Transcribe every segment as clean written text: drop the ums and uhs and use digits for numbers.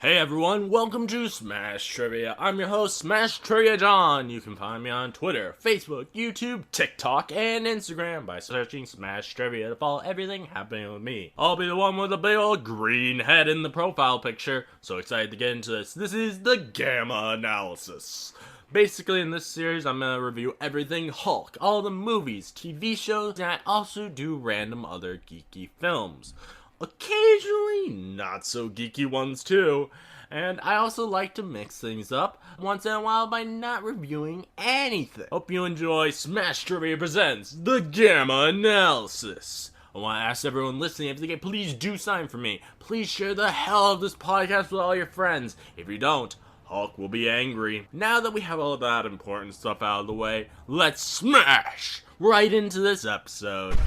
Hey everyone, welcome to Smash Trivia. I'm your host, Smash Trivia John. You can find me on Twitter, Facebook, YouTube, TikTok, and Instagram by searching Smash Trivia to follow everything happening with me. I'll be the one with the big old green head in the profile picture. So excited to get into this. This is the Gamma Analysis. Basically, in this series, I'm going to review everything Hulk, all the movies, TV shows, and I also do random other geeky films. Occasionally, not so geeky ones too. And I also like to mix things up once in a while by not reviewing anything. Hope you enjoy Smash Trivia Presents The Gamma Analysis. I want to ask everyone listening if they can please do something for me. Please share the hell of this podcast with all your friends. If you don't, Hulk will be angry. Now that we have all that important stuff out of the way, let's smash right into this episode.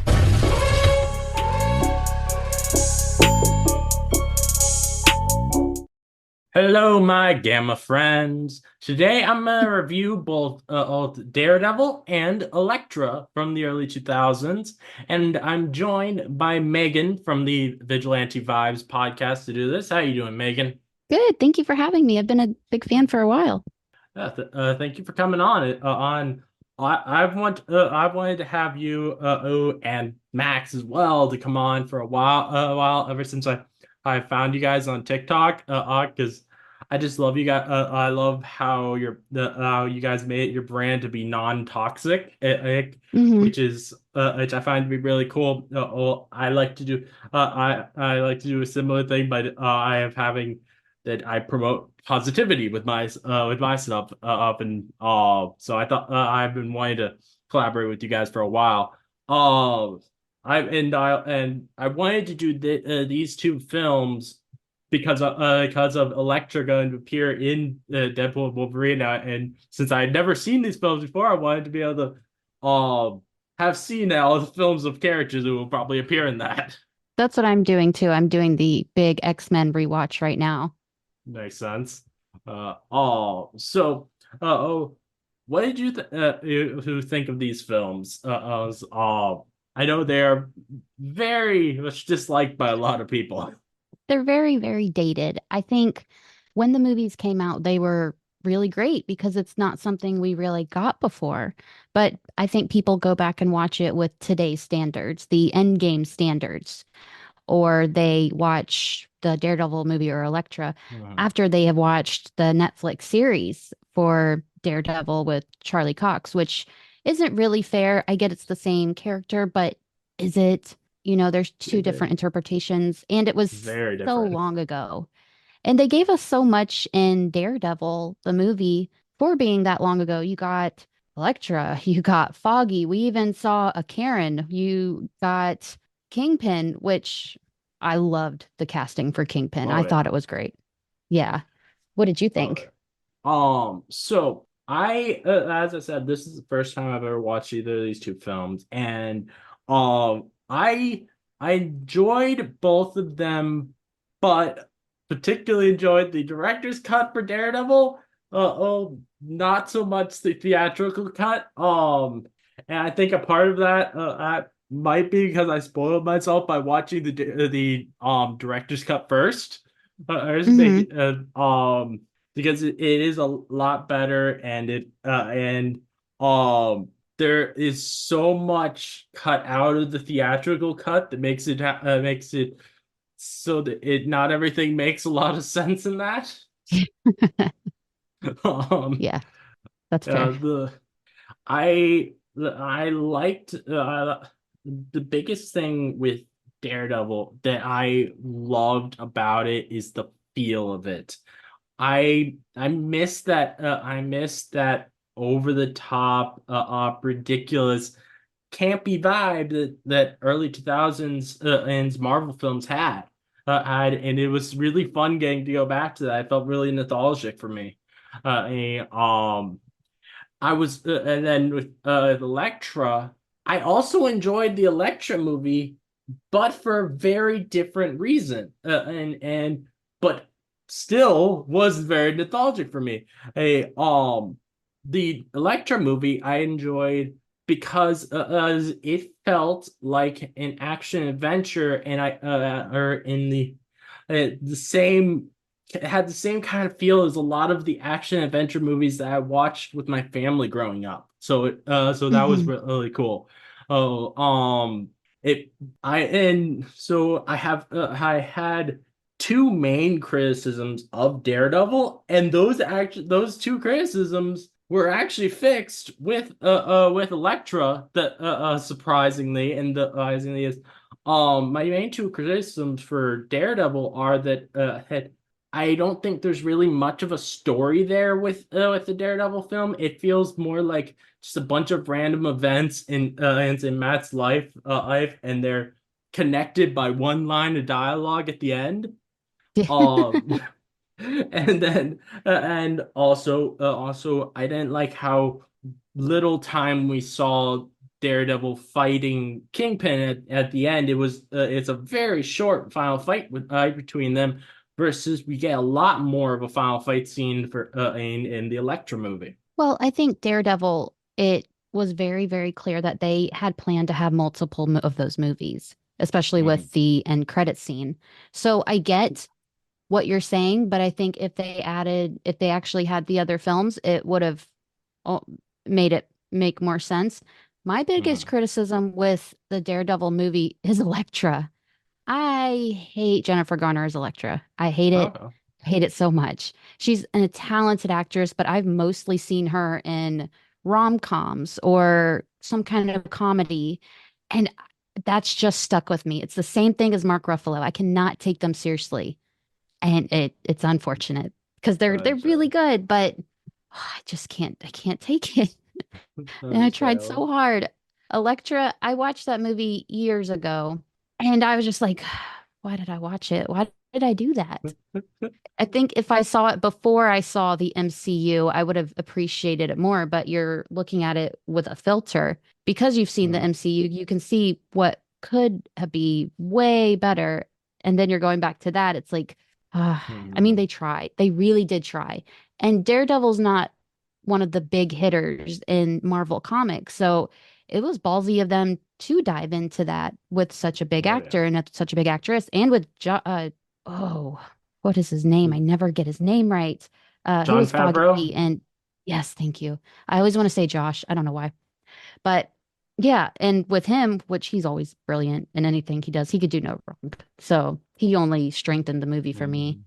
Hello, my Gamma friends. Today I'm going to review both Daredevil and Elektra from the early 2000s, and I'm joined by Megan from the Vigilante Vibes Podcast to do this. How you doing, Megan? Good. Thank you for having me. I've been a big fan for a while. Thank you for coming on. I've wanted to have you and Max as well to come on for a while ever since I found you guys on TikTok. Because I just love you guys. I love how how you guys made your brand to be non-toxic, Hmm. which I find to be really cool. I like to do I like to do a similar thing, but I have having that I promote positivity with my stuff up and so I thought I've been wanting to collaborate with you guys for a while. I wanted to do these two films because of Elektra going to appear in Deadpool and Wolverine, and since I had never seen these films before, I wanted to be able to have seen all the films of characters who will probably appear in that. That's what I'm doing too. I'm doing the big X-Men rewatch right now. Makes sense. So, oh, what did you think of these films? I know they're very much disliked by a lot of people. They're very, very dated. I think when the movies came out, they were really great because it's not something we really got before. But I think people go back and watch it with today's standards, the end game standards, or they watch the Daredevil movie or Elektra Mhm. after they have watched the Netflix series for Daredevil with Charlie Cox, which isn't really fair. I get it's the same character, but is it? There's two different interpretations, and it was Very so different. long ago. And they gave us so much in Daredevil, the movie, for being that long ago. You got Elektra, you got Foggy, we even saw a Karen, you got Kingpin, which I loved the casting for Kingpin. I Oh thought it yeah. was great. Yeah. What did you Oh think? yeah. So as I said, this is the first time I've ever watched either of these two films, and I enjoyed both of them, but particularly enjoyed the director's cut for Daredevil. Not so much the theatrical cut. And I think a part of that might be because I spoiled myself by watching the director's cut first. I was Hmm. making because it is a lot better and there is so much cut out of the theatrical cut that makes it so that it not everything makes a lot of sense in that. um Yeah, that's fair. the I liked the biggest thing with Daredevil that I loved about it is the feel of it. I miss that over the top ridiculous campy vibe that early 2000s and Marvel films and it was really fun getting to go back to that. I felt really nostalgic for me. I was and then with Elektra, I also enjoyed the Elektra movie, but for a very different reason. And but still was very nostalgic for me. The Elektra movie I enjoyed because it felt like an action adventure, and I or in the same it had the same kind of feel as a lot of the action adventure movies that I watched with my family growing up. So that was Hmm. really cool. Oh, it I and so I had two main criticisms of Daredevil, and those two criticisms were actually fixed with Elektra. That surprisingly and surprisingly is my main two criticisms for Daredevil are that I don't think there's really much of a story there with the Daredevil film. It feels more like just a bunch of random events in Matt's life, and they're connected by one line of dialogue at the end. Um, and also I didn't like how little time we saw Daredevil fighting Kingpin at the end. It's a very short final fight between them versus we get a lot more of a final fight scene in the Elektra movie. Well, I think Daredevil, it was very, very clear that they had planned to have multiple of those movies, especially Mhm. with the end credit scene. So I get what you're saying, but I think if they actually had the other films, it would have uh, made it make more sense. My biggest Mhm. criticism with the Daredevil movie is Elektra. I hate Jennifer Garner as Elektra. I hate it. Okay. I hate it so much. She's a talented actress, but I've mostly seen her in rom-coms or some kind of comedy. And that's just stuck with me. It's the same thing as Mark Ruffalo. I cannot take them seriously. And it's unfortunate because they're I'm really sorry. good, but I can't take it. And I tried Understandable. so hard. Elektra, I watched that movie years ago, and I was just like, why did I watch it? Why did I do that? I think if I saw it before I saw the MCU, I would have appreciated it more, but you're looking at it with a filter. Because you've seen the Mhm. MCU, you can see what could be way better. And then you're going back to that. It's like, I mean, Mhm. they tried. They really did try. And Daredevil's not one of the big hitters in Marvel Comics. So it was ballsy of them to dive into that with such a big Oh yeah. actor and such a big actress and with oh, what is his name? I never get his name right. Who John was Favreau? Foggy? And yes, thank you. I always want to say Josh. I don't know why, but yeah. And with him, which he's always brilliant in anything he does, he could do no wrong. So he only strengthened the movie for me.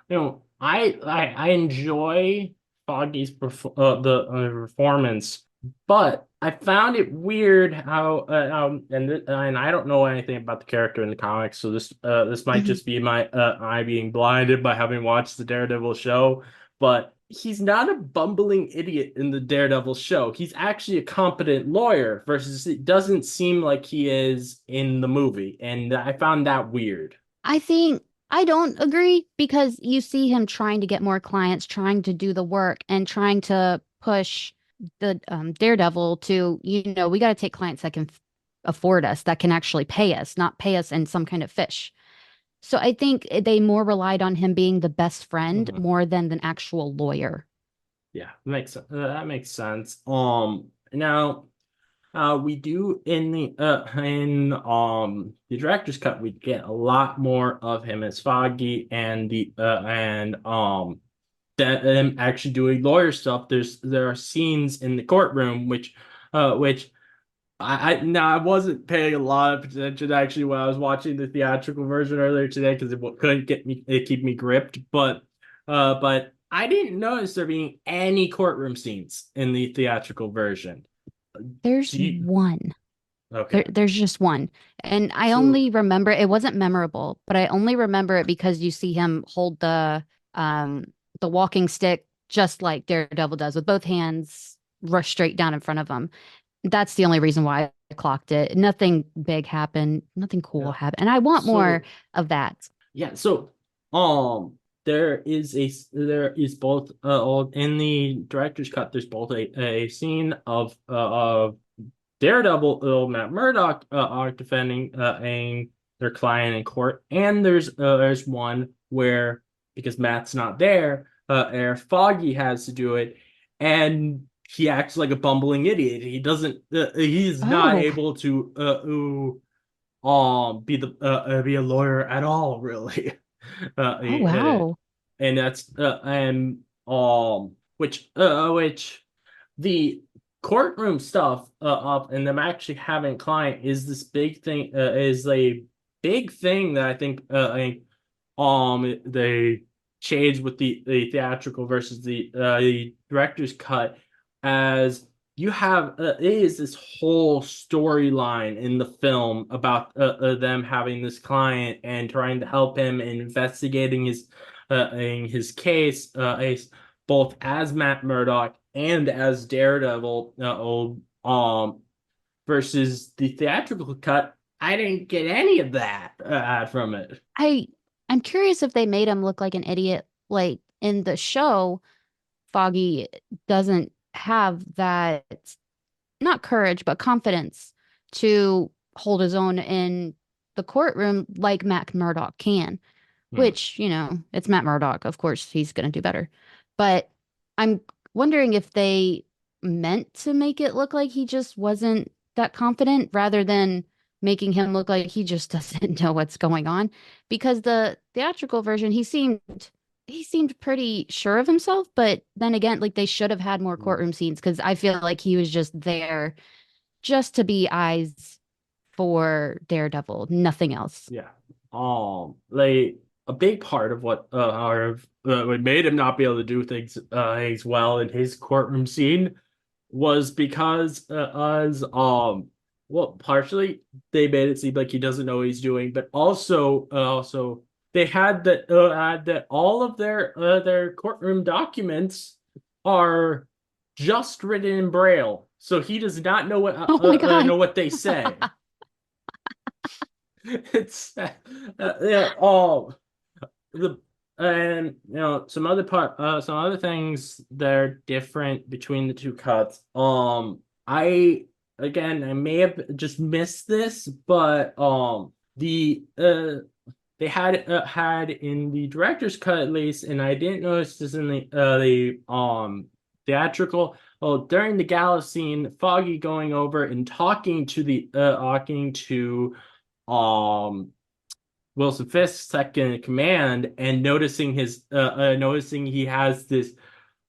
Mhm. I enjoy Foggy's performance, but I found it weird and I don't know anything about the character in the comics, so this might Mhm. just be my I being blinded by having watched the Daredevil show, but he's not a bumbling idiot in the Daredevil show. He's actually a competent lawyer versus it doesn't seem like he is in the movie, and I found that weird. I think I don't agree because you see him trying to get more clients, trying to do the work, and trying to push the Daredevil to, we got to take clients that can afford us, that can actually pay us, not pay us in some kind of fish. So I think they more relied on him being the best friend Mhm. more than an actual lawyer. Yeah, that makes sense. Now, we do in the director's cut, we get a lot more of him as Foggy and that him actually doing lawyer stuff. There are scenes in the courtroom which I wasn't paying a lot of attention actually when I was watching the theatrical version earlier today because it couldn't keep me gripped, but I didn't notice there being any courtroom scenes in the theatrical version. There's Do you? one. Okay. There's just one. And I So, only remember it wasn't memorable, but I only remember it because you see him hold um the walking stick just like Daredevil does with both hands rush straight down in front of him. That's the only reason why I clocked it. Nothing big happened, nothing cool yeah. happened. And I want more So, of that. yeah. There is both in the director's cut. There's both a scene of Daredevil, Matt Murdock, are defending their client in court, and there's one where because Matt's not there, Foggy has to do it, and he acts like a bumbling idiot. He doesn't. He's not Oh, able to be a lawyer at all, really. oh He, wow. and that's which the courtroom stuff up and them actually having a client is this big thing is a big thing that they changed with the theatrical versus the director's cut, as you have it is this whole storyline in the film about them having this client and trying to help him in investigating in his case, both as Matt Murdock and as Daredevil, versus the theatrical cut. I didn't get any of that from it. I I'm curious if they made him look like an idiot. Like in the show, Foggy doesn't have that, not courage, but confidence to hold his own in the courtroom like Matt Murdock can, Hmm. which, it's Matt Murdock. Of course, he's going to do better. But I'm wondering if they meant to make it look like he just wasn't that confident rather than making him look like he just doesn't know what's going on. Because the theatrical version, he seemed pretty sure of himself, but then again, like they should have had more courtroom scenes because I feel like he was just there just to be eyes for Daredevil, nothing else. Yeah. Like a big part of what made him not be able to do things well in his courtroom scene was because as well, partially they made it seem like he doesn't know what he's doing, but also they had that all of their courtroom documents are just written in Braille, so he does not Oh my know God. what they say. It's yeah. The and some other things that are different between the two cuts. I again I may have just missed this, but they had in the director's cut at least, and I didn't notice this in the theatrical. Oh, during the gala scene, Foggy going over and talking to um Wilson Fisk's second in command, and noticing he has this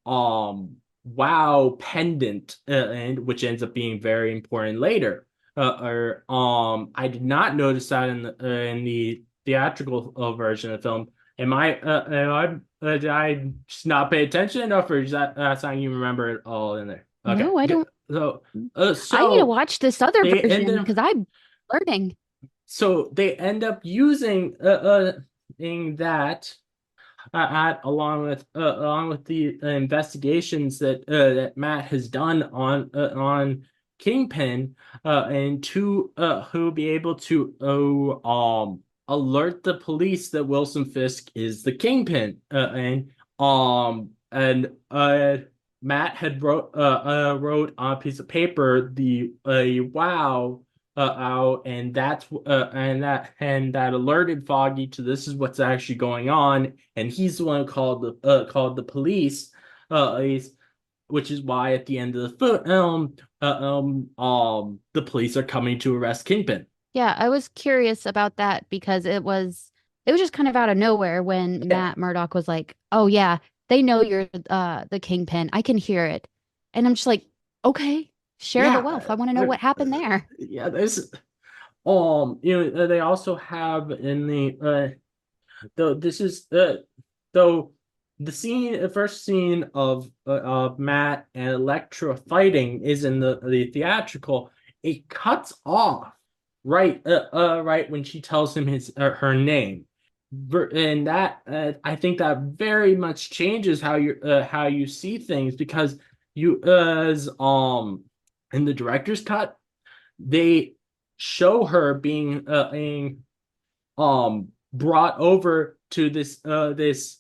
wow pendant, and which ends up being very important later. Or I did not notice that in the theatrical version of the film. Did I just not pay attention enough, or is that something you remember it all in there? Okay, No, I good. don't. So I need to so watch this other they end version up because I'm learning. so they end up using in that along with the investigations that Matt has done on Kingpin, and to who be able to alert the police that Wilson Fisk is the Kingpin, and Matt had wrote on a piece of paper the wow out, and that alerted Foggy to this is what's actually going on, and he's the one who called the police, uh, which is why at the end of the film, the police are coming to arrest Kingpin. Yeah, I was curious about that because it was just kind of out of nowhere when Yeah, Matt Murdock was like, "Oh yeah, they know you're the Kingpin. I can hear it." And I'm just like, "Okay, share the yeah, wealth. I want to know what happened there." yeah. There's they also have in though this is though the first scene of Matt and Elektra fighting is in the theatrical. It cuts off right when she tells him her name, and that I think that very much changes how you see things, because you as in the director's cut they show her being brought over to this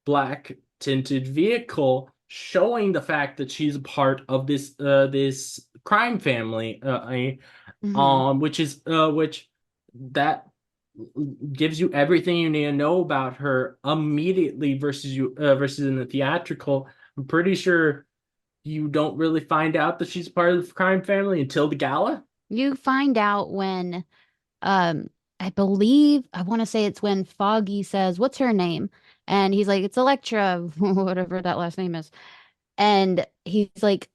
black tinted vehicle, showing the fact that she's a part of this crime family, Hmm. which that gives you everything you need to know about her immediately, versus in the theatrical. I'm pretty sure you don't really find out that she's part of the crime family until the gala. You find out when um I believe I want to say it's when Foggy says, "What's her name?" And he's like, it's Elektra, whatever that last name is. And he's like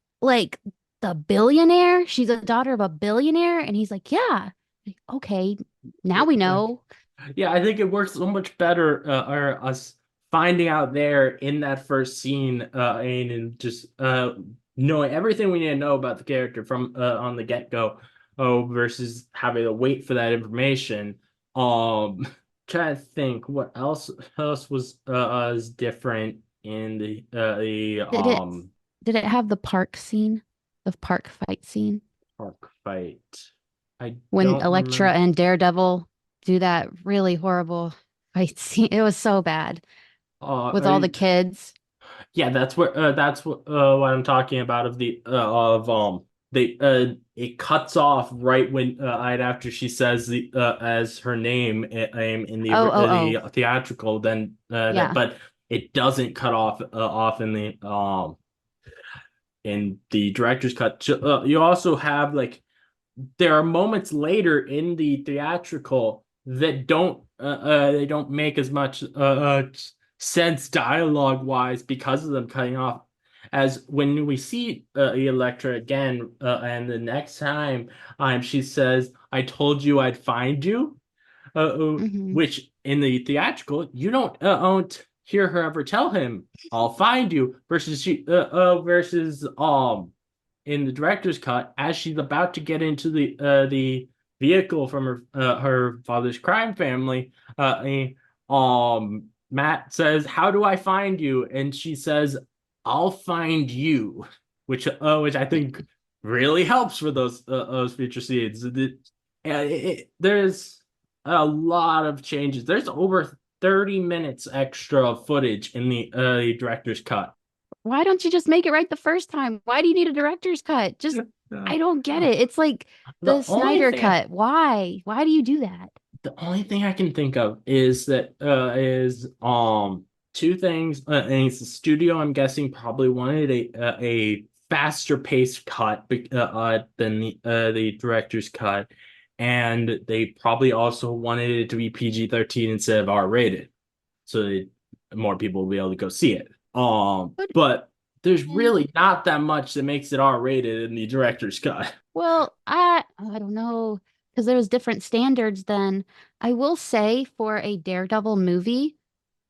the billionaire? She's a daughter of a billionaire? And he's like, yeah. Like, okay, now we know. Yeah, I think it works so much better, or us finding out there in that first scene, and just knowing everything we need to know about the character from on the get-go, versus having to wait for that information. Trying to think what else was different in the Did it did it have the park scene? The park fight scene? park fight. I When don't Elektra remember. and Daredevil do that really horrible fight scene. It was so bad with Are all the you, kids. Yeah, that's what I'm talking about of the of they it cuts off right when right after she says the as her name in Oh, oh, oh. the theatrical, then that, Yeah. but it doesn't cut off in the director's cut. You also have like there are moments later in the theatrical that don't they don't make as much sense dialogue wise because of them cutting off, as when we see Elektra again, and the next time she says, "I told you I'd find you," Hmm. which in the theatrical you don't hear her ever tell him, "I'll find you," versus in the director's cut, as she's about to get into the vehicle from her father's crime family, Matt says, "How do I find you?" And she says, "I'll find you," which I think really helps for those future scenes. There's a lot of changes. There's over 30 minutes extra footage in the director's cut. Why don't you just make it right the first time? Why do you need a director's cut? Just, Uh, I don't get it. It's like the the only Snyder thing cut. Why? Why do you do that? the only thing I can think of is that is two things. And it's the studio, I'm guessing, probably wanted a faster paced cut than the director's cut, and they probably also wanted it to be PG-13 instead of R-rated, so that more people will be able to go see it. But, But there's eh, really not that much that makes it R-rated in the director's cut. well, I don't know because there was different standards then. I will say for a Daredevil movie,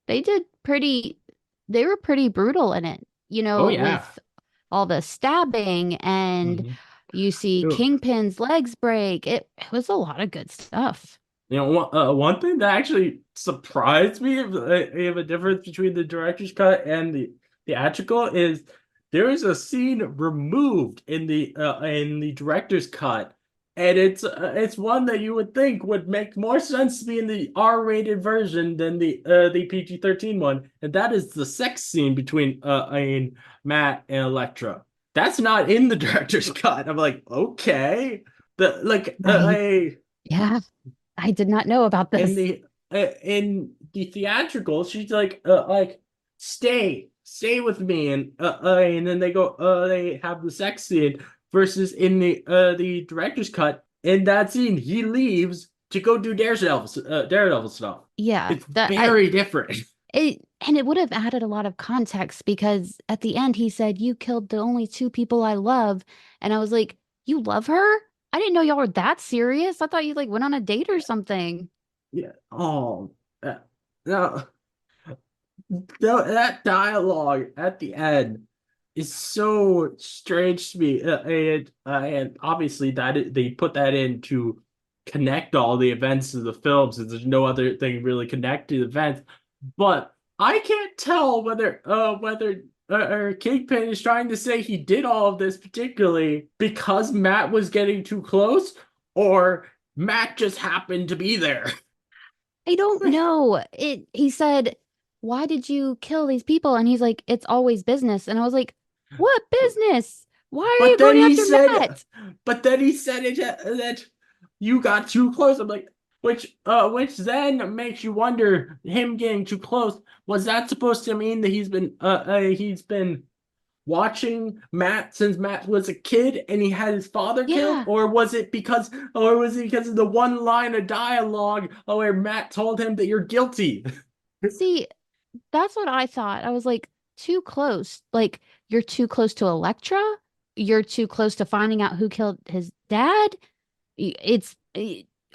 they did pretty, they were pretty brutal in it, Oh yeah. with all the stabbing and Mhm. you see Kingpin's legs break. It was a lot of good stuff. One thing that actually surprised me of a difference between the director's cut and the theatrical is there is a scene removed in the director's cut, and it's one that you would think would make more sense to be in the R-rated version than the PG-13 one, and that is the sex scene between Matt and Elektra. That's not in the director's cut. I'm like, okay, the like Right. Yeah, I did not know about this. in the theatrical, she's like stay with me, and then they have the sex scene, versus in the director's cut, in that scene he leaves to go do Daredevil stuff. Yeah, It's very different. and it would have added a lot of context because at the end he said, "You killed the only two people I love," and I was like, "You love her? I didn't know y'all were that serious. I thought you like went on a date or something." Yeah. No, no, that dialogue at the end is so strange to me, and obviously they put that in to connect all the events of the film, since there's no other thing really connected to the events. But I can't tell whether or Kingpin is trying to say he did all of this particularly because Matt was getting too close, or Matt just happened to be there. I don't know. He said, "Why did you kill these people?" And he's like, "It's always business." And I was like, "What business? Why are But you then going he after said, Matt?" but then he said that you got too close. I'm like, which then makes you wonder, him getting too close, was that supposed to mean that he's been watching Matt since Matt was a kid and he had his father killed, Yeah. or was it because of the one line of dialogue where Matt told him that you're guilty? See, That's what I thought. I was like, too close. Like, you're too close to Elektra. You're too close to finding out who killed his dad.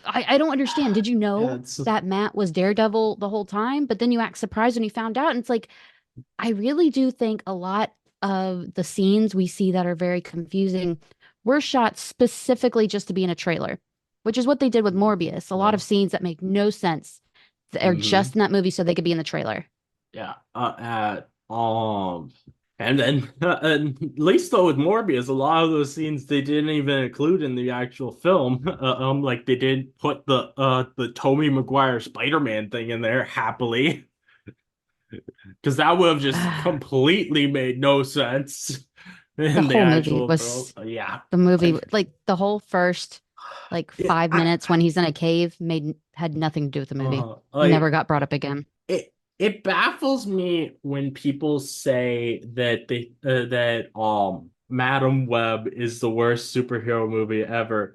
I don't understand. Did you Yeah, know it's that Matt was Daredevil the whole time? But then you act surprised when you found out. And it's like, I really do think a lot of the scenes we see that are very confusing were shot specifically just to be in a trailer, which is what they did with Morbius. A lot of yeah. scenes that make no sense are Hmm. just in that movie so they could be in the trailer. Yeah. And then at least though with Morbius, a lot of those scenes they didn't even include in the actual film. Like they did put the Tobey Maguire Spider-Man thing in there happily, because that would have just completely made no sense The in the whole movie actual film. was Yeah. the movie I, like the whole first like it, 5 minutes when he's in a cave made had nothing to do with the movie. Never like got brought up again. it baffles me when people say that Madam Web is the worst superhero movie ever.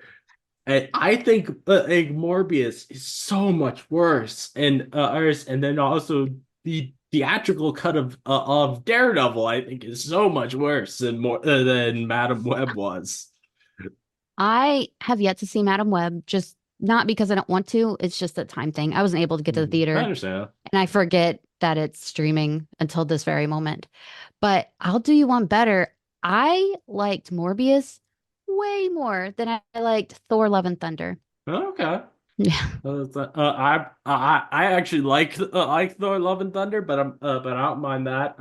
And I think like Morbius is so much worse, and then also the theatrical cut of Daredevil I think is so much worse than Madam Web was. I have yet to see Madam Web, just not because I don't want to. It's just a time thing. I wasn't able to get to the I theater, understand. and I forget that it's streaming until this very moment. But I'll do you one better. I liked Morbius way more than I liked Thor: Love and Thunder. Okay. Yeah, I actually like Thor: Love and Thunder, but I don't mind that.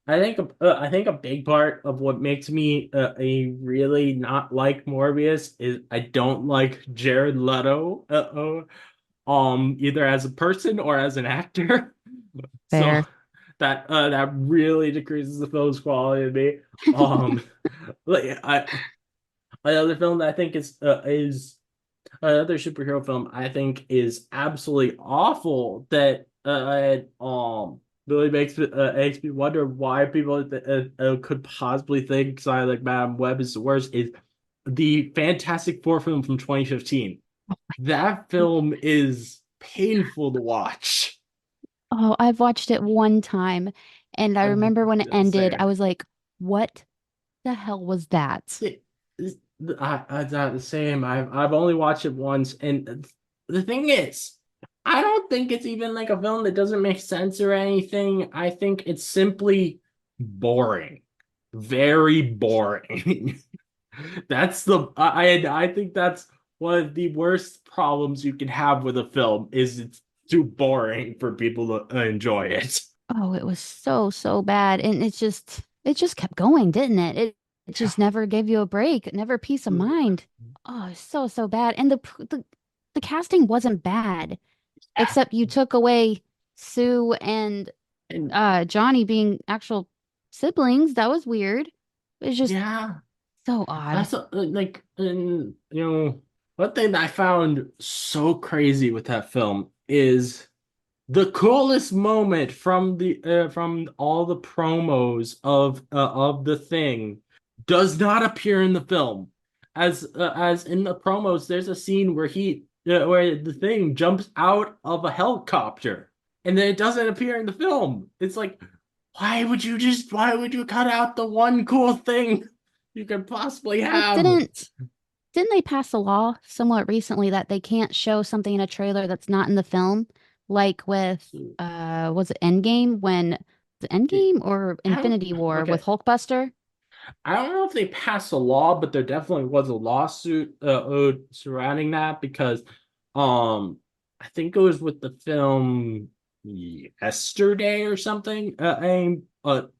I think a big part of what makes me a really not like Morbius is I don't like Jared Leto either as a person or as an actor. So fair. that really decreases the film's quality to me. Um, like another film that I think is another superhero film I think is absolutely awful that really makes me wonder why people could possibly think something like Madame Web is the worst is the Fantastic Four film from 2015. That film is painful to watch. Oh, I've watched it one time, and I I'm remember when it ended, I same. was like, what the hell was that? It- I'm not the same. I've only watched it once, and the thing is, I don't think it's even like a film that doesn't make sense or anything. I think it's simply boring, very boring. That's I think that's one of the worst problems you can have with a film is it's too boring for people to enjoy it. Oh, it was so, so bad. And it just kept going, didn't it? It Yeah. just never gave you a break, never peace of mind. Oh, it's so, so bad. And the casting wasn't bad, except you took away Sue and And Johnny being actual siblings. That was weird. It's just yeah. so odd. That's like, and one thing that I found so crazy with that film is the coolest moment from all the promos of the thing does not appear in the film. As in the promos, there's a scene where the thing jumps out of a helicopter, and then it doesn't appear in the film. It's like, why would you cut out the one cool thing you could possibly Well, have? didn't they pass a law somewhat recently that they can't show something in a trailer that's not in the film? Like with was it Endgame when the Endgame or I don't, Infinity War with okay. Hulkbuster? I don't know if they passed a law, but there definitely was a lawsuit surrounding that because um I think it was with the film yesterday or something. But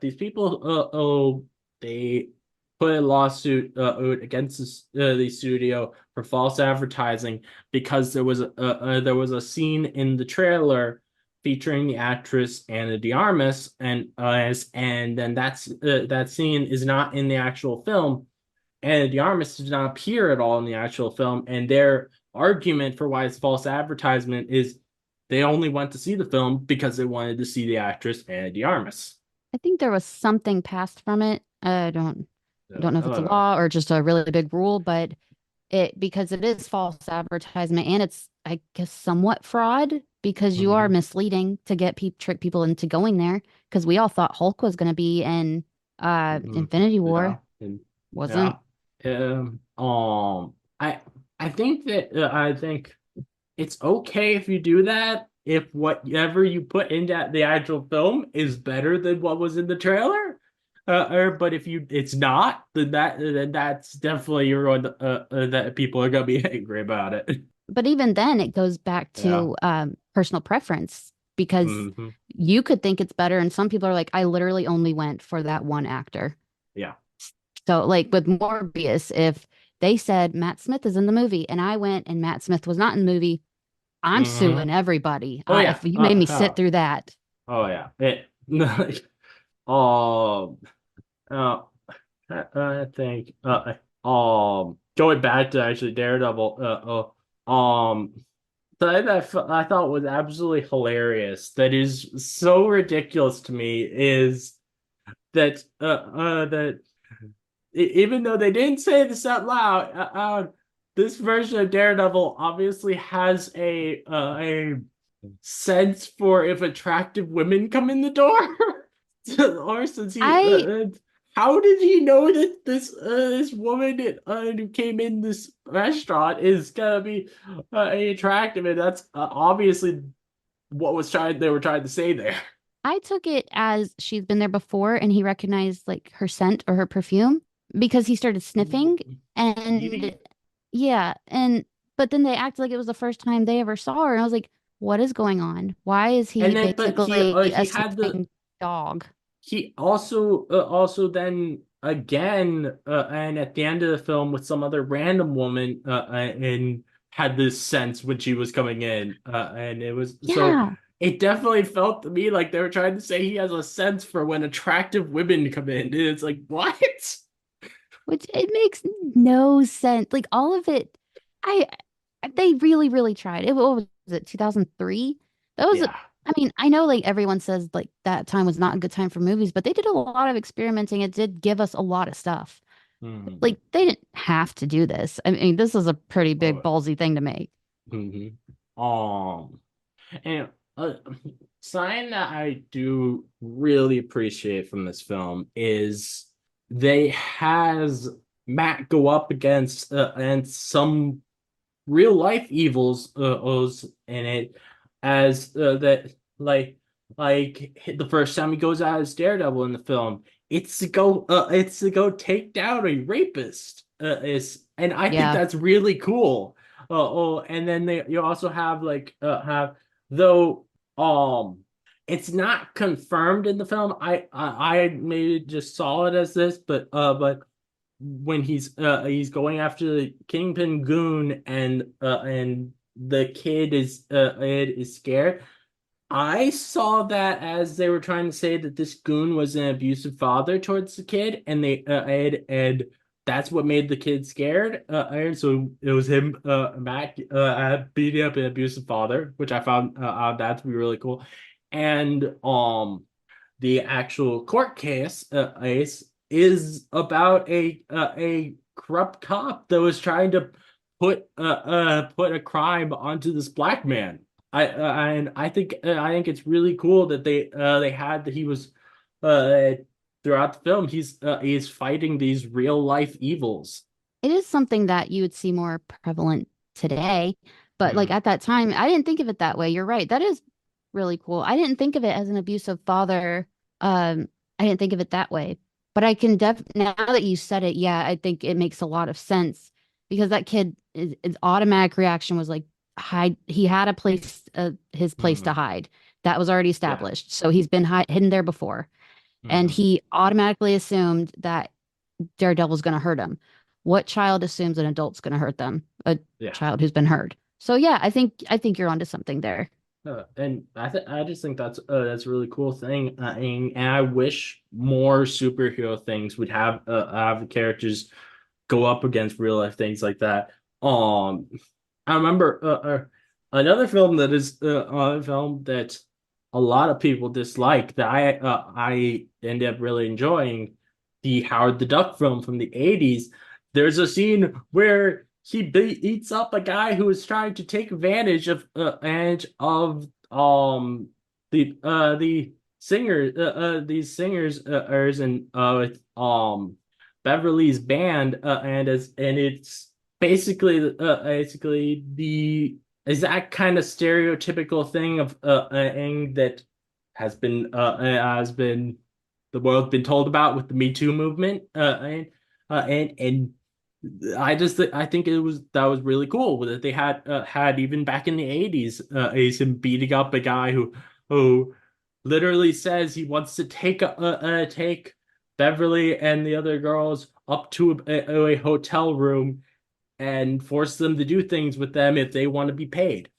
these people they put a lawsuit against the studio for false advertising because there was a scene in the trailer featuring the actress Anna de Armas, and then that scene is not in the actual film. Anna de Armas does not appear at all in the actual film, and their argument for why it's false advertisement is they only went to see the film because they wanted to see the actress Anna de Armas. I think there was something passed from it. I don't know if it's a Uh, law or just a really big rule, but it because it is false advertisement and it's, I guess, somewhat fraud because you are Hmm. misleading to get trick people into going there because we all thought Hulk was going to be in Hmm. Infinity Yeah. War. And, yeah. Wasn't. Um, um, I I think that I think it's okay if you do that if whatever you put into the actual film is better than what was in the trailer. But if it's not, then that's definitely you're going to, that people are gonna be angry about it. But even then, it goes back Yeah. to personal preference because Hmm. you could think it's better, and some people are like, I literally only went for that one actor. Yeah. So, like with Morbius, if they said Matt Smith is in the movie and I went and Matt Smith was not in the movie, I'm Hmm. suing everybody. Oh yeah. If you made me sit through that. Oh yeah. Um. Uh, I think going back to actually Daredevil I thought was absolutely hilarious that is so ridiculous to me is that even though they didn't say this out loud, this version of Daredevil obviously has a sense for if attractive women come in the door. Or since I how did he know that this woman who came in this restaurant is gonna be attractive, and that's obviously what they were trying to say there. I took it as she's been there before and he recognized like her scent or her perfume because he started sniffing and Maybe. yeah, and but then they acted like it was the first time they ever saw her and I was like, what is going on? Why is he And then, but basically a he had the sniffing dog? he also then again and at the end of the film with some other random woman and had this sense when she was coming in and it was so Yeah, it definitely felt to me like they were trying to say he has a sense for when attractive women come in. And it's like what? which it makes no sense. Like all of it, I they really, really tried. What was it, 2003? That was, Yeah. I mean, I know like everyone says like that time was not a good time for movies, but they did a lot of experimenting. It did give us a lot of stuff. Hmm. Like they didn't have to do this. I mean, this is a pretty big Oh. ballsy thing to make. Hmm. um and sign that I do really appreciate from this film is they has Matt go up against and some real life evils in it as that the first time he goes out as Daredevil in the film it's to go take down a rapist is and I think Yeah. that's really cool. And then you also have though um it's not confirmed in the film. I maybe just saw it as this, but when he's going after the Kingpin goon and the kid is scared. I saw that as they were trying to say that this goon was an abusive father towards the kid, and and that's what made the kid scared. And so it was him, Matt, beating up an abusive father, which I found that to be really cool. And the actual court case is about a corrupt cop that was trying to put a crime onto this black man. And I think it's really cool that they had that he was uh throughout the film he's fighting these real life evils. It is something that you would see more prevalent today. But like Hmm. at that time, I didn't think of it that way. You're right. That is really cool. I didn't think of it as an abusive father. I didn't think of it that way. But I can now that you said it, yeah, I think it makes a lot of sense because that kid, his automatic reaction was like hide. He had a place, his place to Hmm. hide. That was already Yeah. established. So he's been hidden there before. And Hmm. he automatically assumed that Daredevil's going to hurt him. What child assumes an adult's going to hurt them? A Yeah. child who's been hurt. So yeah, I think you're onto something there. And I just think that's a really cool thing, and I wish more superhero things would have the characters go up against real life things like that. Um, I remember another film that is a film that a lot of people dislike that I ended up really enjoying, the Howard the Duck film from the 80s. There's a scene where eats up a guy who is trying to take advantage of the singer these singers and Beverly's band it's basically the exact kind of stereotypical thing of that has been the world been told about with the Me Too movement and I think that was really cool that they had even back in the 80s is him beating up a guy who literally says he wants to take Beverly and the other girls up to a hotel room and force them to do things with them if they want to be paid.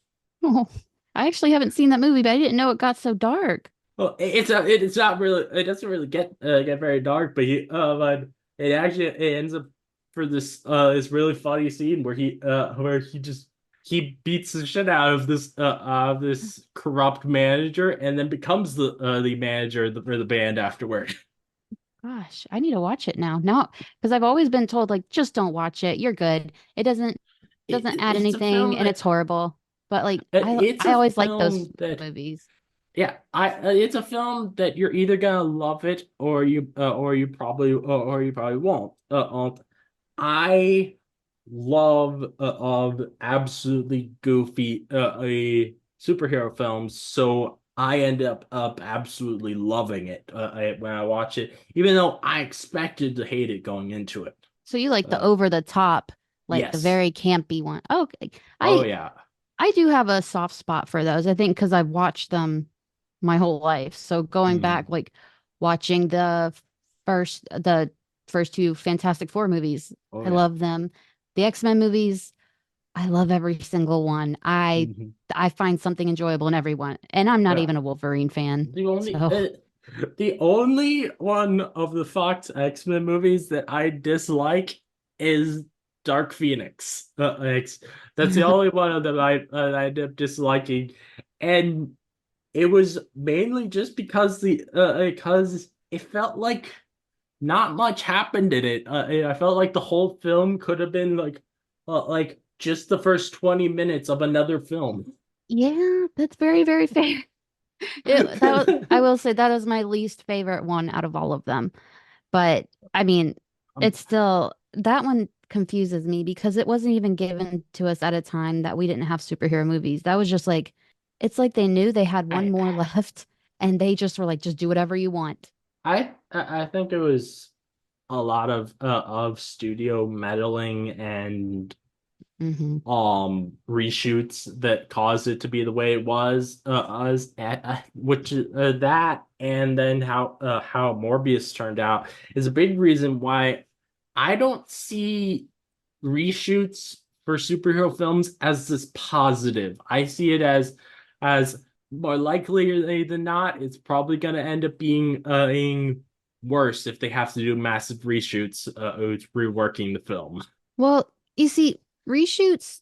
Oh, I actually haven't seen that movie, but I didn't know it got so dark. Well, it's not really it doesn't really get very dark, but it ends up for this really funny scene where he beats the shit out of this corrupt manager and then becomes the manager for the band afterward. Gosh, I need to watch it now. Now, because I've always been told like just don't watch it. You're good. It doesn't add It's a anything film and it's that horrible. But like it's I a always like those film that movies. yeah, I it's a film that you're either gonna love it or you probably won't. I love of absolutely goofy superhero films, so I end up absolutely loving it when I watch it, even though I expected to hate it going into it. So you like the Uh, over the top, like the yes. very campy one. Okay. Oh I yeah. I do have a soft spot for those. I think because I've watched them my whole life. So going back, Mhm. like watching the first two Fantastic Four movies, Oh I yeah. love them. The X-Men movies, I love every single one. Mhm. I find something enjoyable in every one, and I'm not Yeah. even a Wolverine fan. The only So the only one of the Fox X-Men movies that I dislike is Dark Phoenix. That's the only one of them I end up disliking, and it was mainly just because it felt like not much happened in it. I felt like the whole film could have been like just the first 20 minutes of another film. yeah, that's very, very fair. That was, I will say that is my least favorite one out of all of them. But I mean, Um, it's still that one confuses me because it wasn't even given to us at a time that we didn't have superhero movies. That was just like it's like they knew they had one I more left and they just were like, just do whatever you want. I think it was a lot of studio meddling and Hmm. reshoots that caused it to be the way it was which that and then how Morbius turned out is a big reason why I don't see reshoots for superhero films as this positive. I see it as more likely than not it's probably going to end up being worse if they have to do massive reshoots reworking the film. Well, you see, reshoots,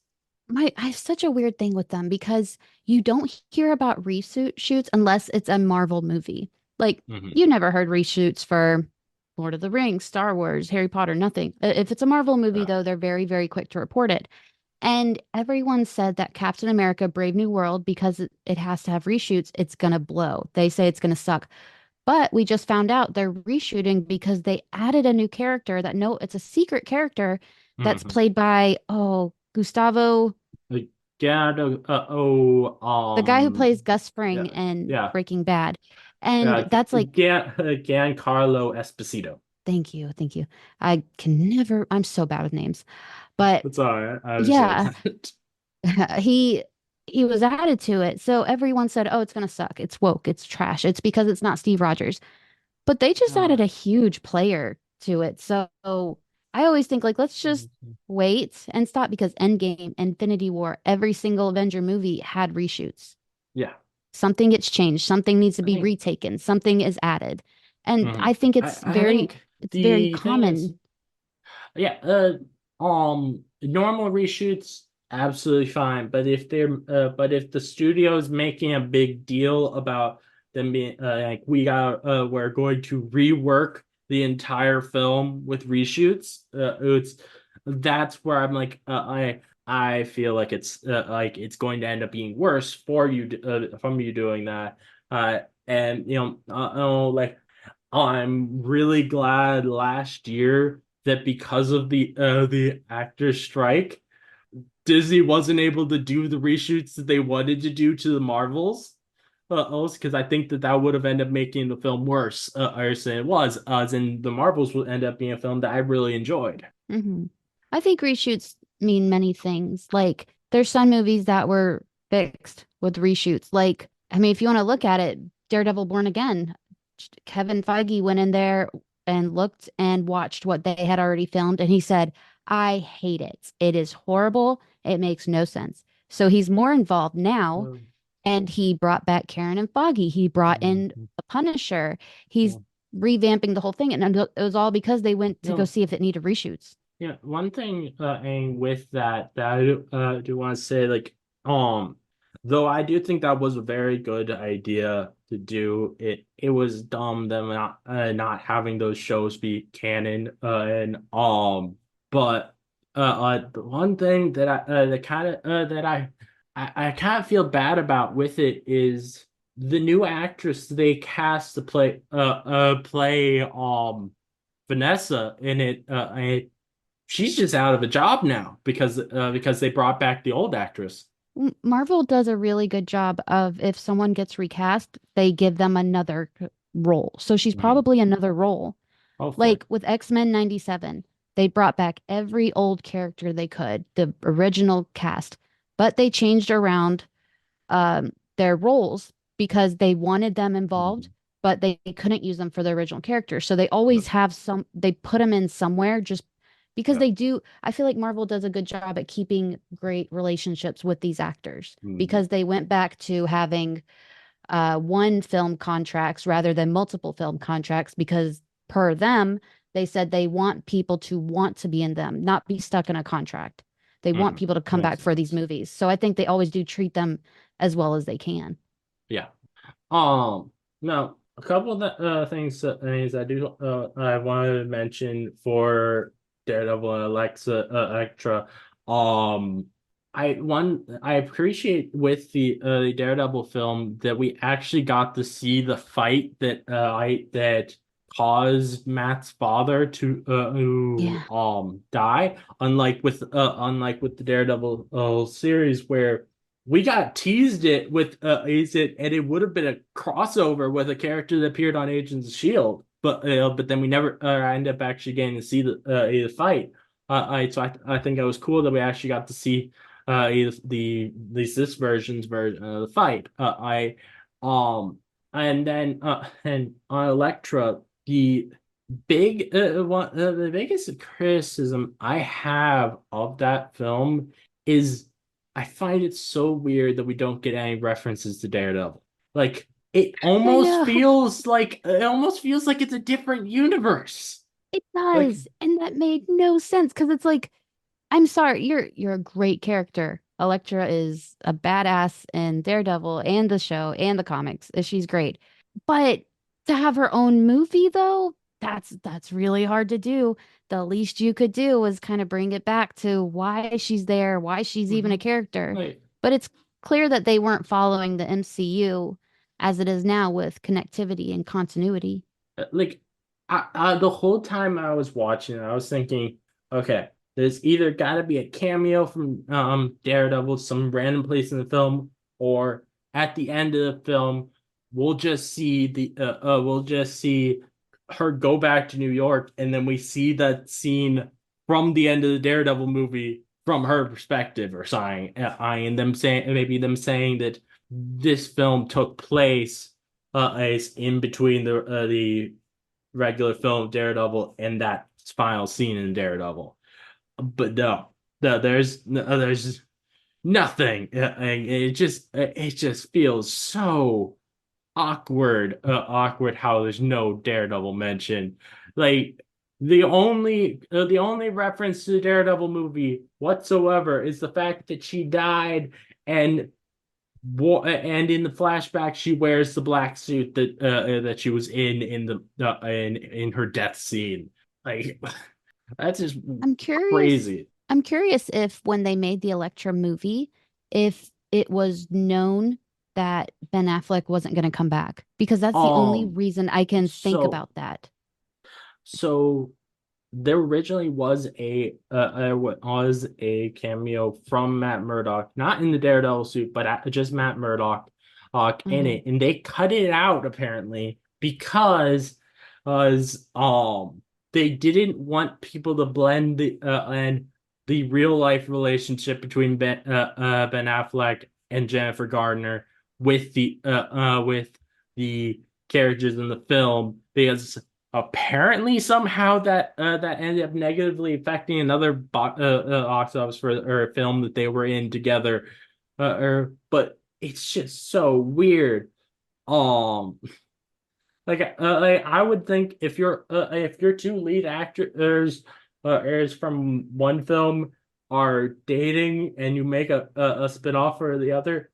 I have such a weird thing with them because you don't hear about reshoot shoots unless it's a Marvel movie. Like, Mhm. you never heard reshoots for Lord of the Rings, Star Wars, Harry Potter, nothing. If it's a Marvel movie, Yeah. though, they're very, very quick to report it. And everyone said that Captain America Brave New World, because it has to have reshoots, it's gonna blow. They say it's gonna suck. But we just found out they're reshooting because they added a new character that no, it's a secret character that's Mhm. played by Gustavo, Like, yeah, no, the guy who plays Gus Fring yeah, in yeah, Breaking Bad. And that's like, Giancarlo Esposito. thank you. I can never, I'm so bad with names. But That's all right. I understand yeah, that. he he was added to it. So everyone said, "Oh, it's gonna suck. It's woke. It's trash. It's because it's not Steve Rogers." But they just Uh, added a huge player to it. So I always think like let's just wait and stop because Endgame, Infinity War, every single Avenger movie had reshoots. yeah, Something gets changed, something needs to I be think. retaken, something is added. And Mhm. I think I think it's very the thing is, common. yeah, normal reshoots absolutely fine, but if the studio is making a big deal about them being like we're going to rework the entire film with reshoots, that's where I'm like, I feel like it's going to end up being worse for you from you doing that. And like I'm really glad last year that because of the actors strike, Disney wasn't able to do the reshoots that they wanted to do to the Marvels. Because I think that would have ended up making the film worse, or than it was. And the Marvels would end up being a film that I really enjoyed. Hmm. I think reshoots mean many things. Like there's some movies that were fixed with reshoots. Like, I mean, if you want to look at it, Daredevil Born Again, Kevin Feige went in there and looked and watched what they had already filmed, and he said, I hate it. It is horrible. It makes no sense. So he's more involved now, Um, and he brought back Karen and Foggy. He brought in a Punisher. He's yeah. revamping the whole thing, and it was all because they went to go No, see if it needed reshoots. yeah, one thing and with that I do want to say like though I do think that was a very good idea to do it was dumb them not having those shows be canon and but the one thing that I that kind of that I kind of feel bad about with it is the new actress they cast to play Vanessa in it she's just out of a job now because they brought back the old actress. Marvel does a really good job of if someone gets recast, they give them another role. So she's Mhm. probably another role. Hopefully. Like with X-Men 97, they brought back every old character they could, the original cast, but they changed around their roles because they wanted them involved, Mhm. but they couldn't use them for the original character. So they Yep. always have they put them in somewhere just because Yep. they do. I feel like Marvel does a good job at keeping great relationships with these actors Mhm. because they went back to having one film contracts rather than multiple film contracts because per them, they said they want people to want to be in them, not be stuck in a contract. They want Mhm. people to come Makes back for these sense. movies. So I think they always do treat them as well as they can. Yeah. Now a couple of things I wanted to mention for Daredevil and Elektra. Um, I appreciate with the Daredevil film that we actually got to see the fight that caused Matt's father to Yeah. die. Unlike with the Daredevil series where we got teased it with is it and it would have been a crossover with a character that appeared on Agents of Shield, but then we never end up actually getting to see the fight. I think it was cool that we actually got to see at least this version of the fight. I and then and on Elektra the biggest criticism I have of that film is I find it so weird that we don't get any references to Daredevil. Like I know. it almost feels like it's a different universe. It Like does. And that made no sense because it's like, I'm sorry, you're a great character. Elektra is a badass in Daredevil and the show and the comics. She's great. But to have her own movie though, that's really hard to do. The least you could do was kind of bring it back to why she's there, why she's even a mhm. character. like But it's clear that they weren't following the MCU as it is now with connectivity and continuity. like the whole time I was watching, I was thinking, okay, there's either got to be a cameo from Daredevil, some random place in the film, or at the end of the film, we'll just see her go back to New York, and then we see that scene from the end of the Daredevil movie from her perspective, or something. And them saying that this film took place is in between the regular film Daredevil and that final scene in Daredevil. But no, there's nothing, and it just feels so awkward how there's no Daredevil mention. Like the only reference to the Daredevil movie whatsoever is the fact that she died and and in the flashback she wears the black suit that she was in the in her death scene. Like That's just I'm curious. crazy. I'm curious if when they made the Elektra movie, if it was known that Ben Affleck wasn't going to come back, because that's the only Um, reason I can think so about that. so there originally was a cameo from Matt Murdock, not in the Daredevil suit, but just Matt Murdock, in Hmm. it, and they cut it out apparently because they didn't want people to blend the real life relationship between Ben Affleck and Jennifer Gardner with the characters in the film because apparently somehow that ended up negatively affecting another box office for or a film that they were in together. But it's just so weird. Um, like I would think if your two lead actors is from one film are dating and you make a spin-off for the other,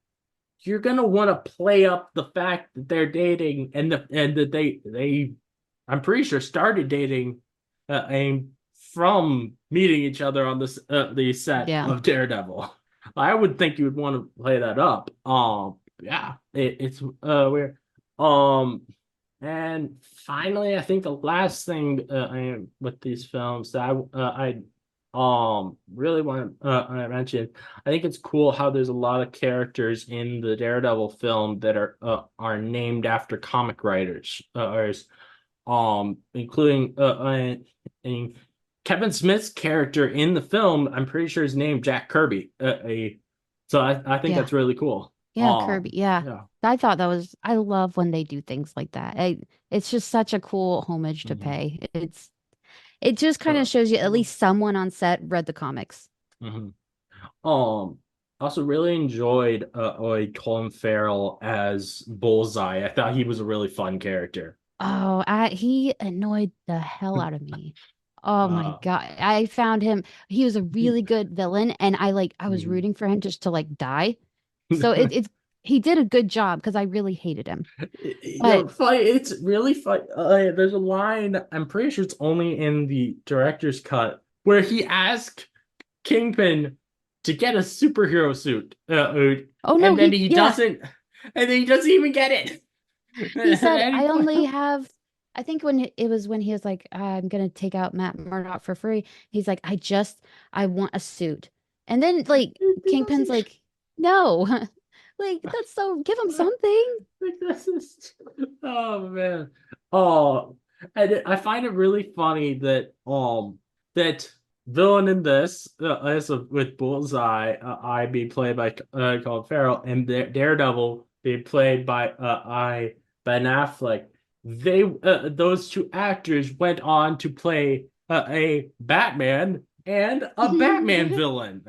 you're gonna want to play up the fact that they're dating and that they I'm pretty sure started dating AIM from meeting each other on the set Yeah. of Daredevil. I would think you would want to play that up. Yeah, it's weird. Um, and finally, I think the last thing with these films that I really want to mention, I think it's cool how there's a lot of characters in the Daredevil film that are named after comic writers, including and Kevin Smith's character in the film. I'm pretty sure his name Jack Kirby. So I think Yeah. that's really cool. Yeah, Kirby. Yeah. Yeah. I thought that was, I love when they do things like that. It's just such a cool homage to Hmm. pay. It just kind of shows you at least someone on set read the comics. hmm Also really enjoyed like Colin Farrell as Bullseye. I thought he was a really fun character. Oh, he annoyed the hell out of me. Oh my Uh, God. I found him, he was a really good villain, and I was Mhm. rooting for him just to like die. So he did a good job because I really hated him. But It's really fun. There's a line, I'm pretty sure it's only in the director's cut, where he asked Kingpin to get a superhero suit, oh no, and then he doesn't, and then he doesn't even get it he at said, any I point. only have, I think when it was when he was like, I'm gonna take out Matt Murdock for free. He's like, I want a suit. And then like He Kingpin's doesn't. like, no, like that's so, give him something. Like, this is, oh man. Oh, and I find it really funny that villain in this with Bullseye I being played by Colin Farrell and Daredevil being played by I Ben Affleck. They those two actors went on to play a Batman and a Batman villain.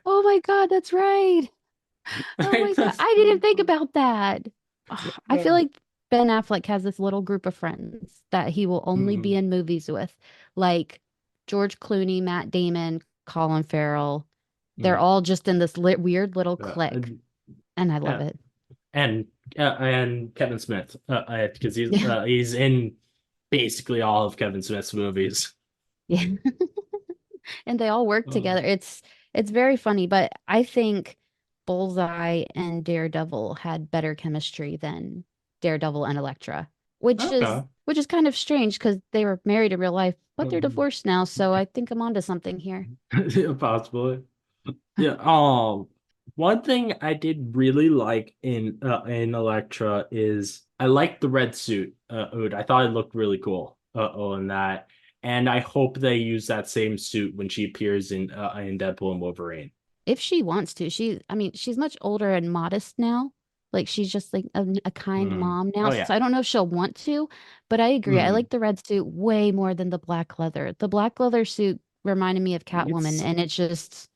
Oh my God, that's right. Oh my Like, God. that's I didn't really think funny. about that. Ugh, I feel like Ben Affleck has this little group of friends that he will only be Mhm. in movies with, like George Clooney, Matt Damon, Colin Farrell. They're Mhm. all just in this weird little Uh, clique, and I love yeah, it. and Kevin Smith, because he's in basically all of Kevin Smith's movies. Yeah. And they all work Oh, together. It's very funny, but I think Bullseye and Daredevil had better chemistry than Daredevil and Elektra, okay. which is kind of strange because they were married in real life, but they're Mhm. divorced now, so I think I'm onto something here. Yeah, possibly. Yeah. One thing I did really like in Elektra is I liked the red suit. Oud. I thought it looked really cool. In that, and I hope they use that same suit when she appears in Deadpool and Wolverine. If she wants to, I mean, she's much older and modest now. Like she's just like a kind Mhm. mom now. Oh yeah. So I don't know if she'll want to, but I agree. I Mhm. like the red suit way more than the black leather. The black leather suit reminded me of Catwoman, It's and it just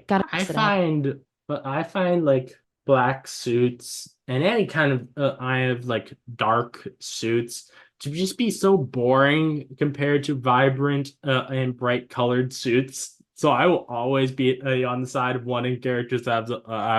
gotta I mix it up. find but I find like black suits and any kind of I have like dark suits to just be so boring compared to vibrant and bright colored suits. So I will always be on the side of wanting characters to have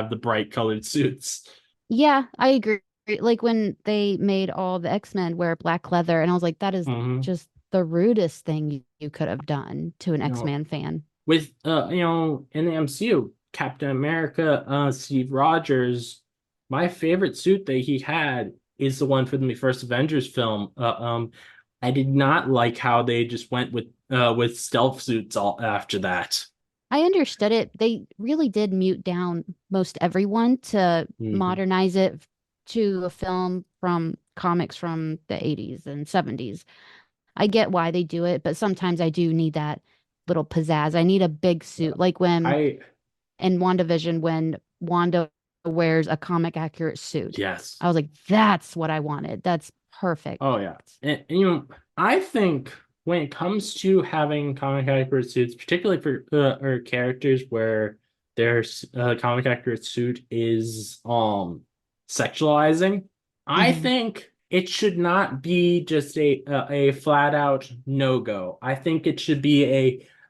the bright colored suits. Yeah, I agree. Like when they made all the X-Men wear black leather, and I was like, that is Hmm. just the rudest thing you could have done to an You know, X-Men fan. with in the MCU, Captain America, Steve Rogers, my favorite suit that he had is the one from the first Avengers film. I did not like how they just went with stealth suits all after that. I understood it. They really did mute down most everyone to Mhm. modernize it to a film from comics from the 80s and 70s. I get why they do it, but sometimes I do need that little pizzazz. I need a big suit, like when I in WandaVision, when Wanda wears a comic accurate suit. Yes. I was like, that's what I wanted. That's perfect. Oh yeah, and I think when it comes to having comic accurate suits, particularly for or characters where their comic accurate suit is sexualizing, I Hmm. think it should not be just a flat out no go. I think it should be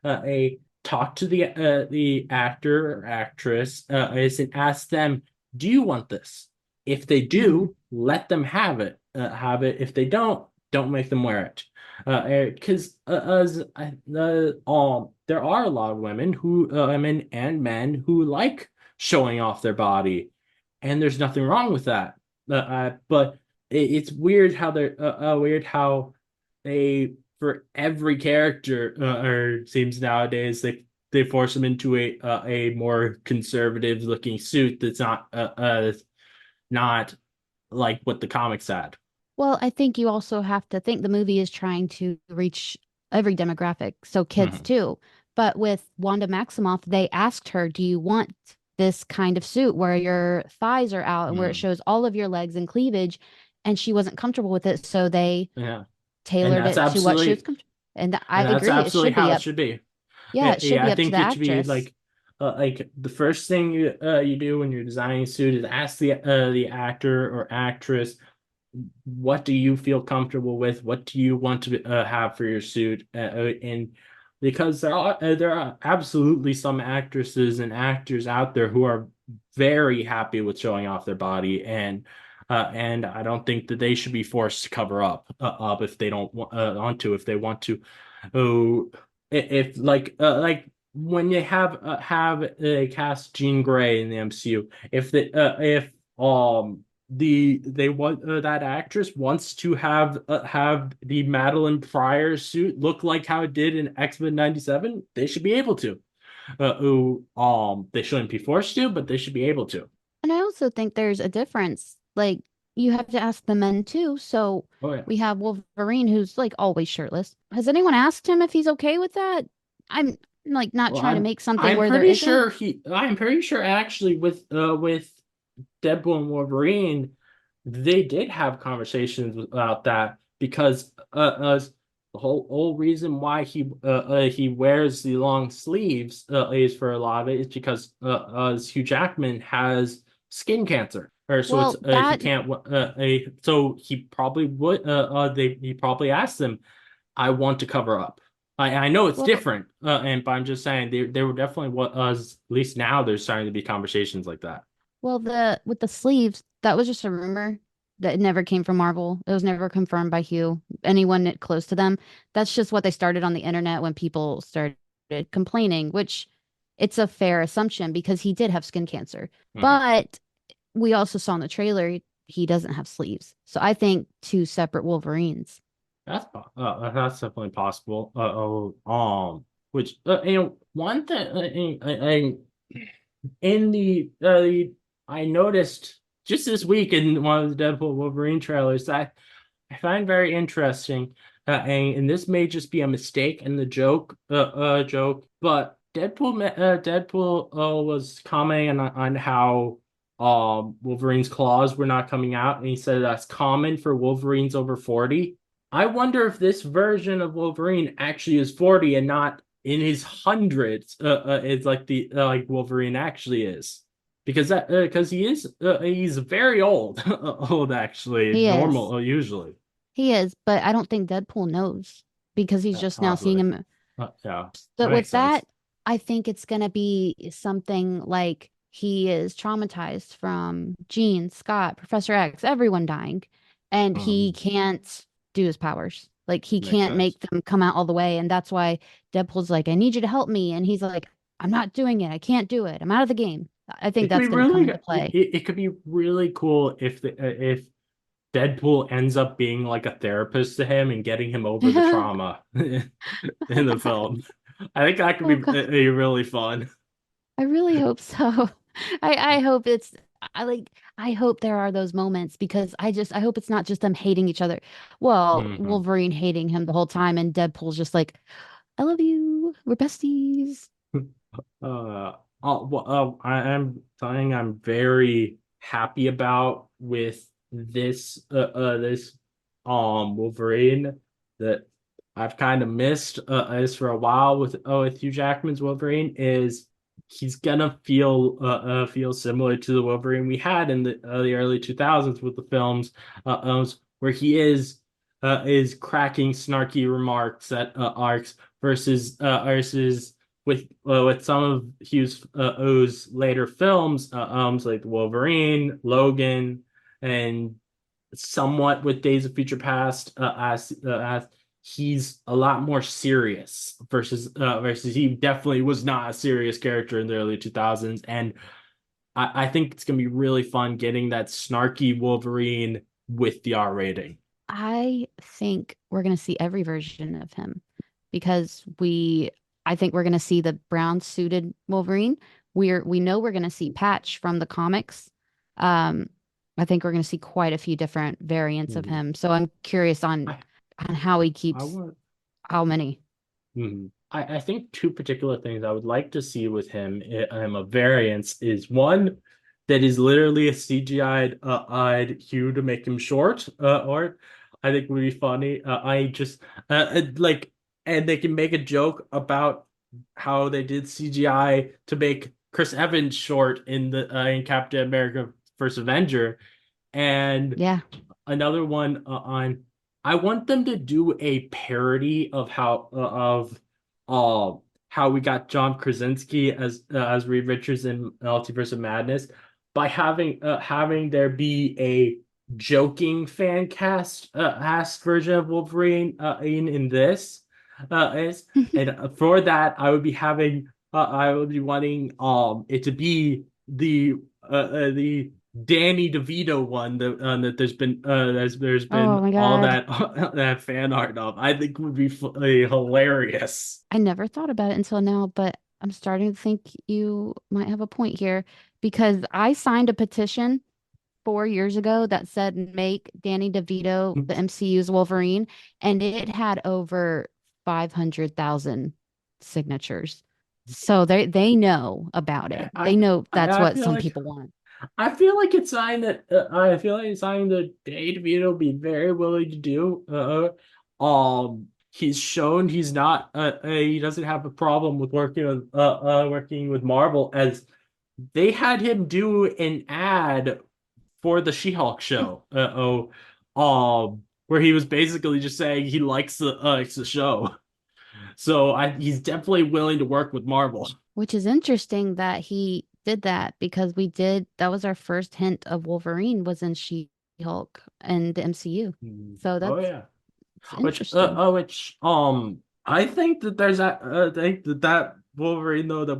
a talk to the actor or actress and ask them, do you want this? If they Hmm. do, let them have it. Have it. If they don't make them wear it. Because there are a lot of women and men who like showing off their body, and there's nothing wrong with that. But it's weird how they for every character or it seems nowadays they force them into a more conservative looking suit that's not like what the comics had. Well, I think you also have to think the movie is trying to reach every demographic, so kids Mhm. too. But with Wanda Maximoff, they asked her, do you want this kind of suit where your thighs are out and where it Mhm. shows all of your legs and cleavage? And she wasn't comfortable with it, so they Yeah, and tailored it to what she was comfortable. And I that's agree, it absolutely should be how it up. should be. Yeah, Yeah, it should yeah, be I up to think the it should be actress. like the first thing you do when you're designing a suit is ask the actor or actress, what do you feel comfortable with? What do you want to have for your suit? And because there are absolutely some actresses and actors out there who are very happy with showing off their body, and I don't think that they should be forced to cover up if they don't want to. If they want to, oh, if like when you have cast Jean Grey in the MCU, if they want that actress wants to have the Madeline Pryor suit look like how it did in X-Men 97, they should be able to. They shouldn't be forced to, but they should be able to. And I also think there's a difference. Like, you have to ask the men too. So Oh yeah. we have Wolverine, who's like always shirtless. Has anyone asked him if he's okay with that? I'm like not Well, trying to make something I'm where there pretty isn't. sure I'm pretty sure actually with Deadpool and Wolverine, they did have conversations about that because the whole reason why he wears the long sleeves is for a lot of it is because Hugh Jackman has skin cancer, or so it's Well, he that, can't so he probably would he probably asked them, I want to cover up. I know it's well, different, but I'm just saying they were definitely what at least now there's starting to be conversations like that. the with the sleeves, that was just a rumor that never came from Marvel. It was never confirmed by Hugh, anyone close to them. That's just what they started on the internet when people started complaining, which it's a fair assumption because he did have skin cancer. Mhm. But we also saw in the trailer he doesn't have sleeves. So I think two separate Wolverines. That's definitely possible. Which one thing in I noticed just this week in one of the Deadpool Wolverine trailers that I find very interesting, and this may just be a mistake in the joke, but Deadpool was commenting on how Wolverine's claws were not coming out, and he said that's common for Wolverines over 40. I wonder if this version of Wolverine actually is 40 and not in his hundreds. It's like the like Wolverine actually is, because he's very old, old actually, He is. normal usually. He is, but I don't think Deadpool knows because he's just now seeing Possibly. him. Yeah, But that makes with sense. that, I think it's going to be something like he is traumatized from Jean, Scott, Professor X, everyone dying, and he Um, can't do his powers. Like he Makes can't sense. make them come out all the way. And that's why Deadpool's like, I need you to help me. And he's like, I'm not doing it. I can't do it. I'm out of the game. I think It could be that's going to come really into play. it could be really cool if Deadpool ends up being like a therapist to him and getting him over the Oh trauma in the film. I think that could be God. really fun. I really hope so. I hope it's I hope there are those moments because I hope it's not just them hating each other. Well, Hmm. Wolverine hating him the whole time and Deadpool's just like, I love you. We're besties. I'm something I'm very happy about with this Wolverine that I've kind of missed is for a while with Hugh Jackman's Wolverine is he's gonna feel similar to the Wolverine we had in the early 2000s with the films where he is cracking snarky remarks at arcs versus with some of Hughes O's later films, like Wolverine, Logan, and somewhat with Days of Future Past, as he's a lot more serious versus he definitely was not a serious character in the early 2000s, and I think it's gonna be really fun getting that snarky Wolverine with the R rating. I think we're going to see every version of him because I think we're going to see the brown suited Wolverine. We know we're going to see Patch from the comics. Um, I think we're going to see quite a few different variants of Mhm. him. So I'm curious I on how he I keeps want how many. I think two particular things I would like to see with him a variance is one that is literally a CGI'd eyed Hugh to make him short, or I think would be funny. I just like and they can make a joke about how they did CGI to make Chris Evans short in Captain America First Avenger, and Yeah. another one on I want them to do a parody of uh how we got John Krasinski as Reed Richards in Multiverse of Madness by having there be a joking cast version of Wolverine in this is and for that I would be wanting it to be the Danny DeVito one that there's been Oh my all God. that that fan art of. I think would be hilarious. I never thought about it until now, but I'm starting to think you might have a point here because I signed a petition 4 years ago that said make Danny DeVito the MCU's Wolverine, and it had over 500,000 signatures. So they know about it. They know that's I what feel some like people want. I feel like it's something that Danny DeVito would be very willing to do. He's shown he's not he doesn't have a problem with working with Marvel as they had him do an ad for the She-Hulk show. Where he was basically just saying he likes the show. So he's definitely willing to work with Marvel. Which is interesting that he did that because that was our first hint of Wolverine was in She-Hulk and the MCU. So Oh that's yeah. it's interesting. Which I think that there's that I think that Wolverine though that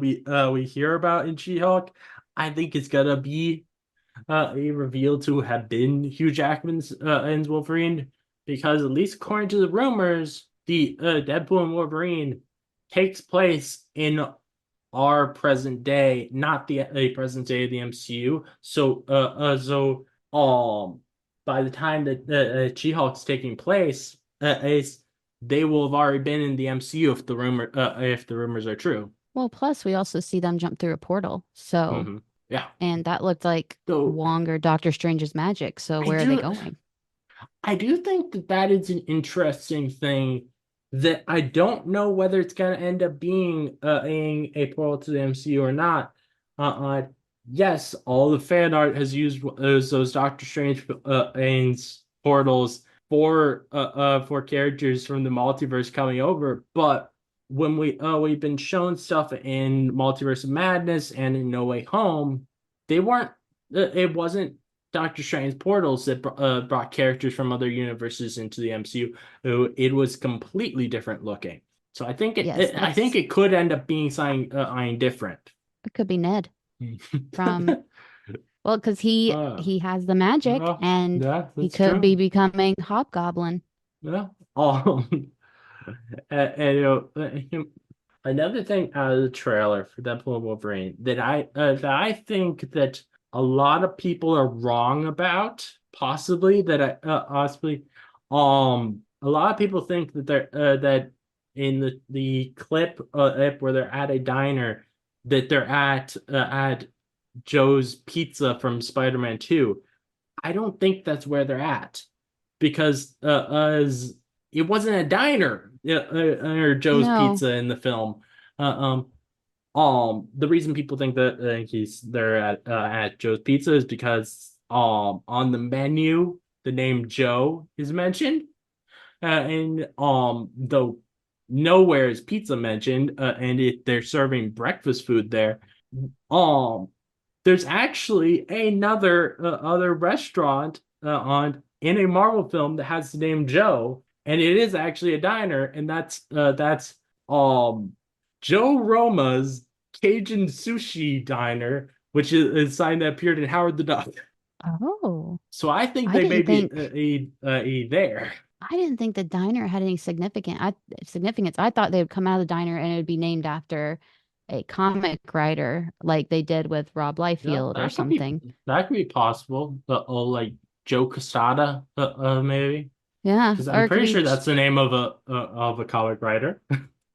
we hear about in She-Hulk, I think it's gonna be a reveal to have been Hugh Jackman's and Wolverine because at least according to the rumors, the Deadpool and Wolverine takes place in our present day, not the present day of the MCU. So by the time that She-Hulk's taking place, they will have already been in the MCU if the rumors are true. Well, plus we also see them jump through a portal. So, Yeah. and that looked like So Wong or Doctor Strange's magic. So I where are they do going? I do think that that is an interesting thing that I don't know whether it's going to end up being a portal to the MCU or not. Uh, yes, all the fan art has used those Doctor Strange and portals for characters from the multiverse coming over, but when we've been shown stuff in Multiverse of Madness and in No Way Home, they weren't it wasn't Doctor Strange portals that brought characters from other universes into the MCU, it was completely different looking. So I think Yes, I think it could end up being something different. it could be Ned from well, because he has the magic Well, and yeah, he that's could be true. becoming Hobgoblin. Yeah. And another thing out of the trailer for Deadpool and Wolverine that I think that a lot of people are wrong about, possibly a lot of people think that that in the clip where they're at a diner, that they're at Joe's Pizza from Spider-Man 2. I don't think that's where they're at because as it wasn't a diner or Joe's No. Pizza in the film. Uh, the reason people think that they're at Joe's Pizza is because on the menu the name Joe is mentioned, and though nowhere is pizza mentioned, and they're serving breakfast food there. Um, there's actually another other restaurant on in a Marvel film that has the name Joe, and it is actually a diner, and that's um Joe Roma's Cajun Sushi Diner, which is a sign that appeared in Howard the Duck. Oh, So I think I they may didn't be think a there. I didn't think the diner had any significance. I thought they would come out of the diner and it would be named after a comic writer, like they did with Rob Yeah, Liefeld or something. that could be possible. Like Joe Quesada, maybe, Yeah, because I'm or it could pretty be. sure that's the name of a comic writer.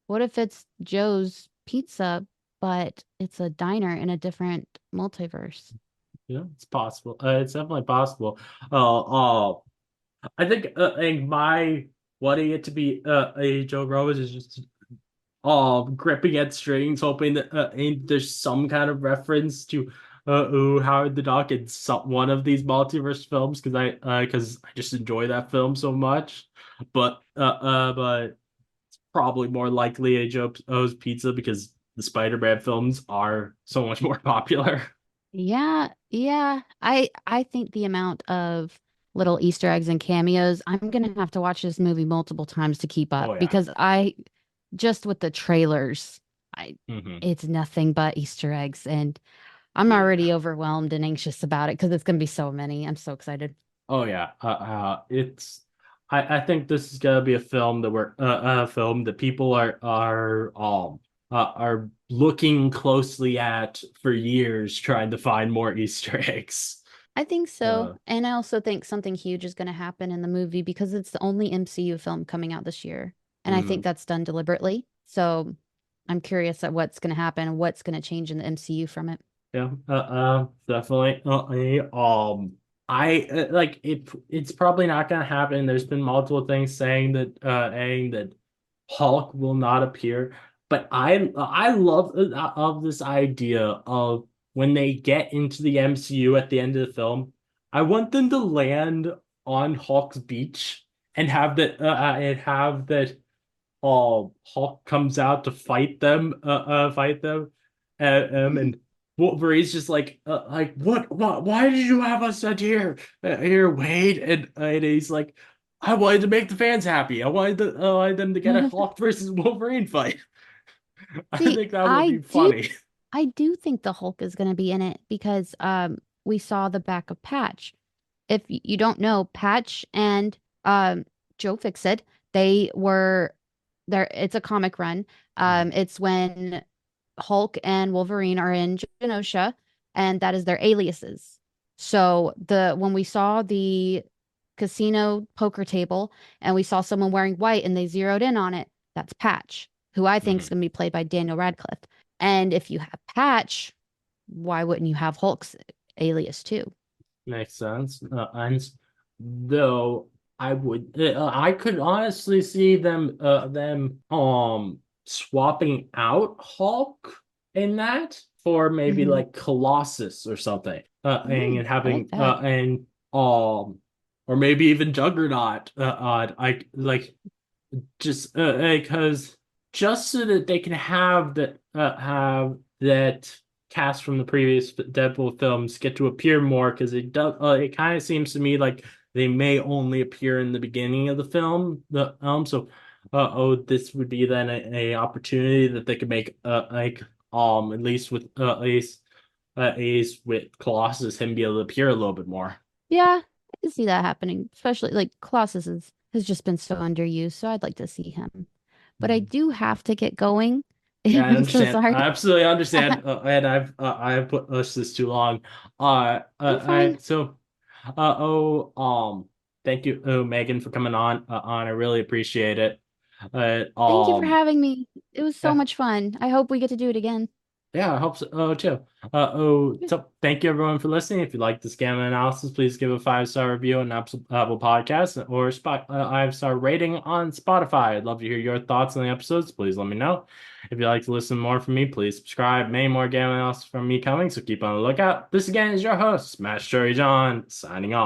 What if it's Joe's Pizza, but it's a diner in a different multiverse? Yeah, it's possible. It's definitely possible. I think my wanting it to be a Joe Rogan is just gripping at strings, hoping that there's some kind of reference to Howard the Duck in one of these multiverse films because I just enjoy that film so much. But probably more likely a Joe's Pizza because the Spider-Man films are so much more popular. Yeah, yeah. I think the amount of little Easter eggs and cameos, I'm gonna have to watch this movie multiple times to keep up Oh yeah. because I just with the trailers, I Hmm. it's nothing but Easter eggs and I'm Yeah. already overwhelmed and anxious about it because it's gonna be so many. I'm so excited. Oh yeah. I think this is gonna be a film a film that people are looking closely at for years, trying to find more Easter eggs. I think so. Uh, And I also think something huge is gonna happen in the movie because it's the only MCU film coming out this year. And I think mm, that's done deliberately. So I'm curious at what's gonna happen, what's gonna change in the MCU from it. yeah. Definitely. I like it. It's probably not gonna happen. There's been multiple things saying that Hulk will not appear. But I love of this idea of when they get into the MCU at the end of the film, I want them to land on Hulk's beach and have that Hulk comes out to fight them, and Wolverine's just like what why did you have us out here Wade, and he's like, I wanted to make the fans happy. I wanted them to get a Hulk versus Wolverine fight. I See, think that would be funny. I do think the Hulk is gonna be in it because we saw the back of Patch. If you don't know, Patch and Joe Fixit, they were there. It's a comic run. Mhm. It's when Hulk and Wolverine are in Genosha, and that is their aliases. So the when we saw the casino poker table and we saw someone wearing white and they zeroed in on it, that's Patch, who I think is Mhm. going to be played by Daniel Radcliffe. And if you have Patch, why wouldn't you have Hulk's alias too? Makes sense. And though I could honestly see them swapping out Hulk in that for maybe Hmm. like Colossus or something. Ooh, And I like having that. and or maybe even Juggernaut. I like just because just so that they can have that cast from the previous Deadpool films get to appear more, because it does. It kind of seems to me like they may only appear in the beginning of the film. This would be then a opportunity that they could make at least with Ace with Colossus, him be able to appear a little bit more. Yeah, I can see that happening, especially like Colossus has just been so underused, so I'd like to see him. But I Mhm. do have to get going. Yeah, I I'm so understand. sorry. I absolutely understand, and I've put this too long. You're fine. Uh, oh, thank you, Megan, for coming on. I really appreciate it. Thank you for having me. It was so much fun. I hope we get to do it again. Yeah, I hope so too. So thank you everyone for listening. If you like this gamma analysis, please give a 5-star review on Apple Podcasts or 5-star rating on Spotify. I'd love to hear your thoughts on the episodes. Please let me know. If you'd like to listen more from me, please subscribe. Many more gamma analysis from me coming, so keep on the lookout. This again is your host, Smash Cherry John, signing off.